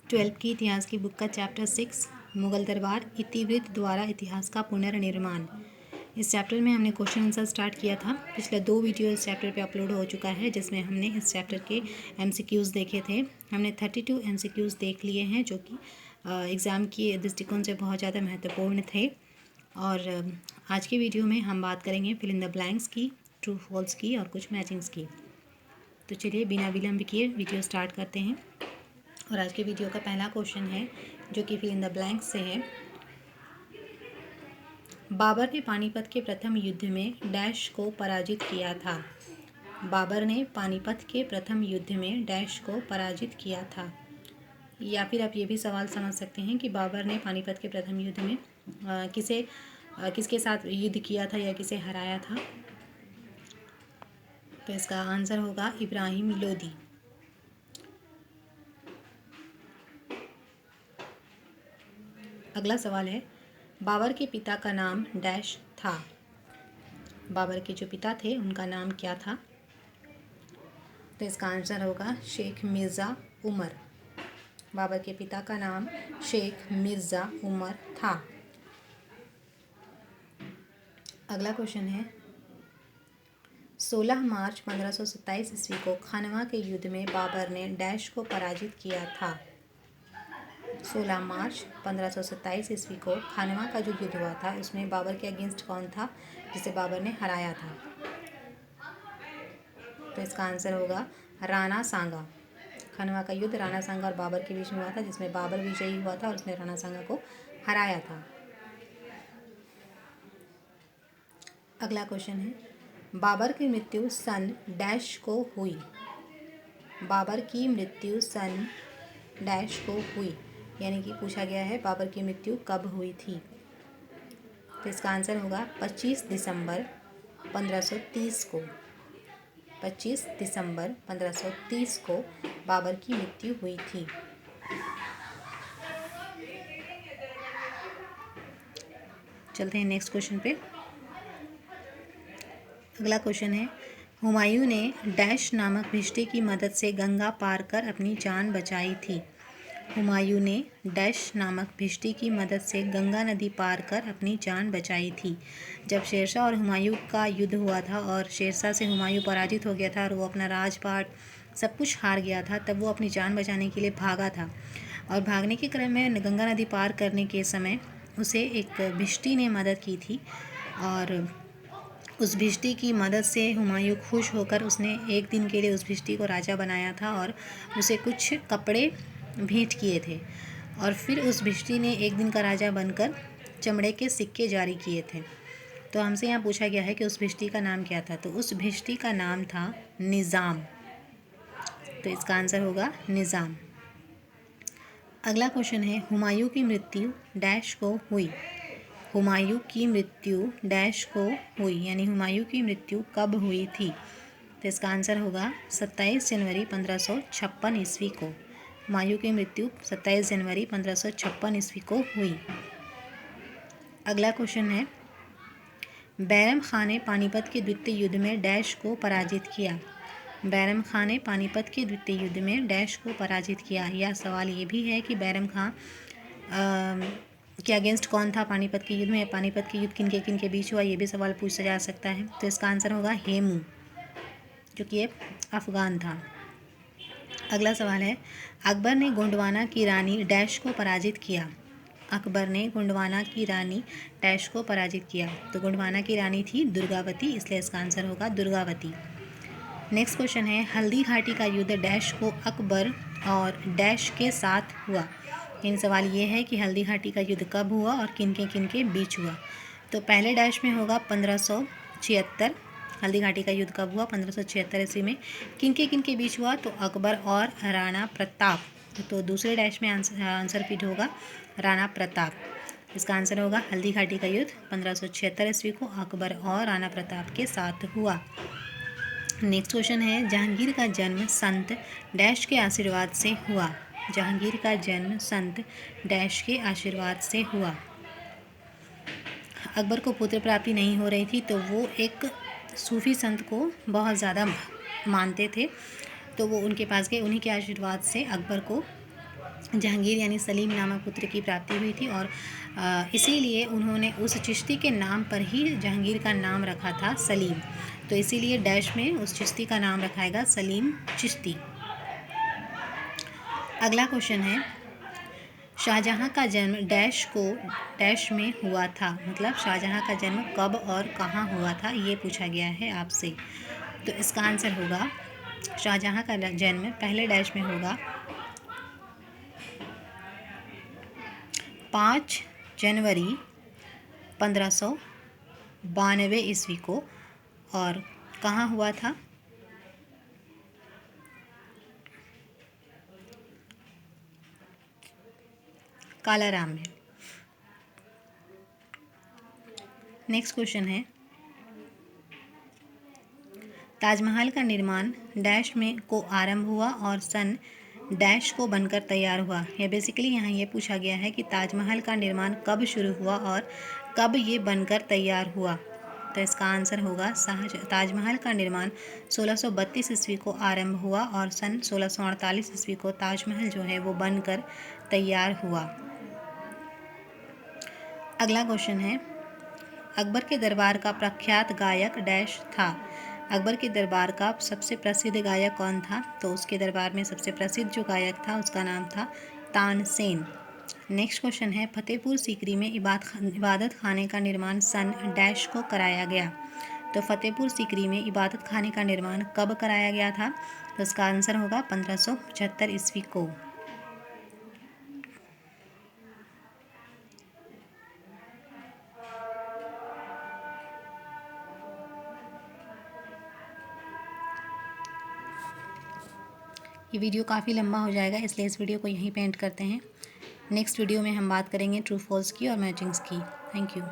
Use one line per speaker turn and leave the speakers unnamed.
12 की इतिहास की बुक का चैप्टर 6 मुगल दरबार इतिवृत्त द्वारा इतिहास का पुनर्निर्माण। इस चैप्टर में हमने क्वेश्चन आंसर स्टार्ट किया था। पिछले 2 वीडियो इस चैप्टर पे अपलोड हो चुका है जिसमें हमने इस चैप्टर के MCQs देखे थे। हमने 32 MCQs देख लिए हैं जो कि एग्ज़ाम की दृष्टिकोण से बहुत ज़्यादा महत्वपूर्ण थे। और आज के वीडियो में हम बात करेंगे फिल इन द ब्लैंक्स की, ट्रू फॉल्स की और कुछ मैचिंग्स की। तो चलिए बिना विलंब किए वीडियो स्टार्ट करते हैं। और आज के वीडियो का पहला क्वेश्चन है जो कि फिल इन द ब्लैंक्स से है। बाबर ने पानीपत के प्रथम युद्ध में डैश को पराजित किया था। बाबर ने पानीपत के प्रथम युद्ध में डैश को पराजित किया था। या फिर आप ये भी सवाल समझ सकते हैं कि बाबर ने पानीपत के प्रथम युद्ध में किसके साथ युद्ध किया था या किसे हराया था। तो इसका आंसर होगा इब्राहिम लोदी। अगला सवाल है, बाबर के पिता का नाम डैश था। बाबर के जो पिता थे उनका नाम क्या था। तो इसका आंसर होगा शेख मिर्ज़ा उमर। बाबर के पिता का नाम शेख मिर्ज़ा उमर था। अगला क्वेश्चन है, 16 मार्च 1527 ईस्वी को खानवा के युद्ध में बाबर ने डैश को पराजित किया था। 16 मार्च 1527 ईस्वी को खानवा का जो युद्ध हुआ था उसमें बाबर के अगेंस्ट कौन था जिसे बाबर ने हराया था। तो इसका आंसर होगा राणा सांगा। खानवा का युद्ध राणा सांगा और बाबर के बीच में हुआ था जिसमें बाबर विजयी हुआ था और उसने राणा सांगा को हराया था। अगला क्वेश्चन है, बाबर की मृत्यु सन डैश को हुई। बाबर की मृत्यु सन डैश को हुई, यानी कि पूछा गया है बाबर की मृत्यु कब हुई थी। तो इसका आंसर होगा 25 दिसंबर 1530 को। 25 दिसंबर 1530 को बाबर की मृत्यु हुई थी। चलते हैं नेक्स्ट क्वेश्चन पे। अगला क्वेश्चन है, हुमायूं ने डैश नामक भिष्टी की मदद से गंगा पार कर अपनी जान बचाई थी। हुमायूं ने डैश नामक भिष्टी की मदद से गंगा नदी पार कर अपनी जान बचाई थी। जब शेरशाह और हुमायूं का युद्ध हुआ था और शेरशाह से हुमायूं पराजित हो गया था और वो अपना राजपाट सब कुछ हार गया था, तब वो अपनी जान बचाने के लिए भागा था। और भागने के क्रम में गंगा नदी पार करने के समय उसे एक भिष्टी ने मदद की थी और उस भिष्टी की मदद से हुमायूं खुश होकर उसने एक दिन के लिए उस भिष्टी को राजा बनाया था और उसे कुछ कपड़े भेंट किए थे। और फिर उस भिष्टी ने एक दिन का राजा बनकर चमड़े के सिक्के जारी किए थे। तो हमसे यहाँ पूछा गया है कि उस भिष्टी का नाम क्या था। तो उस भिष्टी का नाम था निज़ाम। तो इसका आंसर होगा निज़ाम। अगला क्वेश्चन है, हुमायूं की मृत्यु डैश को हुई। हुमायूं की मृत्यु डैश को हुई, यानी हुमायूं की मृत्यु कब हुई थी। तो इसका आंसर होगा 27 जनवरी 1556 ईस्वी को। हुमायूं की मृत्यु 27 जनवरी 1556 ईस्वी को हुई। अगला क्वेश्चन है, बैरम खां ने पानीपत के द्वितीय युद्ध में डैश को पराजित किया। बैरम खां ने पानीपत के द्वितीय युद्ध में डैश को पराजित किया। यह सवाल ये भी है कि बैरम खां के अगेंस्ट कौन था पानीपत के युद्ध में। पानीपत के युद्ध किन के बीच हुआ, ये भी सवाल पूछा जा सकता है। तो इसका आंसर होगा हेमू, जो कि एक अफगान था। अगला सवाल है, अकबर ने गोंडवाना की रानी डैश को पराजित किया। अकबर ने गोंडवाना की रानी डैश को पराजित किया। तो गोंडवाना की रानी थी दुर्गावती, इसलिए इसका आंसर होगा दुर्गावती। नेक्स्ट क्वेश्चन है, हल्दी घाटी का युद्ध डैश को अकबर और डैश के साथ हुआ। इन सवाल ये है कि हल्दी घाटी का युद्ध कब हुआ और किन के बीच हुआ। तो पहले डैश में होगा 1576। हल्दी घाटी का युद्ध कब हुआ, 1576 ईस्वी में। किन के बीच हुआ, तो अकबर और राणा प्रताप। तो दूसरे डैश में आंसर फिट होगा राणा प्रताप। इसका आंसर होगा हल्दी घाटी का युद्ध 1576 ईस्वी को अकबर और राणा प्रताप के साथ हुआ। नेक्स्ट क्वेश्चन है, जहांगीर का जन्म संत डैश के आशीर्वाद से हुआ। जहांगीर का जन्म संत डैश के आशीर्वाद से हुआ। अकबर को पुत्र प्राप्ति नहीं हो रही थी तो वो एक सूफी संत को बहुत ज़्यादा मानते थे, तो वो उनके पास गए। उन्हीं के आशीर्वाद से अकबर को जहांगीर यानी सलीम नामक पुत्र की प्राप्ति हुई थी और इसीलिए उन्होंने उस चिश्ती के नाम पर ही जहांगीर का नाम रखा था सलीम। तो इसीलिए डैश में उस चिश्ती का नाम रखाएगा सलीम चिश्ती। अगला क्वेश्चन है, शाहजहां का जन्म डैश को डैश में हुआ था, मतलब शाहजहां का जन्म कब और कहाँ हुआ था, ये पूछा गया है आपसे। तो इसका आंसर होगा, शाहजहां का जन्म पहले डैश में होगा 5 जनवरी 1592 ईस्वी को। और कहाँ हुआ था? कालाराम में। नेक्स्ट क्वेश्चन है, ताजमहल का निर्माण डैश में को आरंभ हुआ और सन डैश को बनकर तैयार हुआ। यह बेसिकली यहाँ ये पूछा गया है कि ताजमहल का निर्माण कब शुरू हुआ और कब ये बनकर तैयार हुआ। तो इसका आंसर होगा, ताजमहल का निर्माण 1632 ईस्वी को आरंभ हुआ और सन 1648 ईस्वी को ताजमहल जो है वो बनकर तैयार हुआ। अगला क्वेश्चन है, अकबर के दरबार का प्रख्यात गायक डैश था। अकबर के दरबार का सबसे प्रसिद्ध गायक कौन था? तो उसके दरबार में सबसे प्रसिद्ध जो गायक था उसका नाम था तानसेन। नेक्स्ट क्वेश्चन है, फतेहपुर सीकरी में इबादत खाने का निर्माण सन डैश को कराया गया। तो फतेहपुर सीकरी में इबादत खाने का निर्माण कब कराया गया था? तो इसका आंसर होगा 1575 ईस्वी को। ये वीडियो काफ़ी लंबा हो जाएगा, इसलिए इस वीडियो को यहीं पे एंड करते हैं। नेक्स्ट वीडियो में हम बात करेंगे ट्रू फॉल्स की और मैचिंग्स की। Thank you.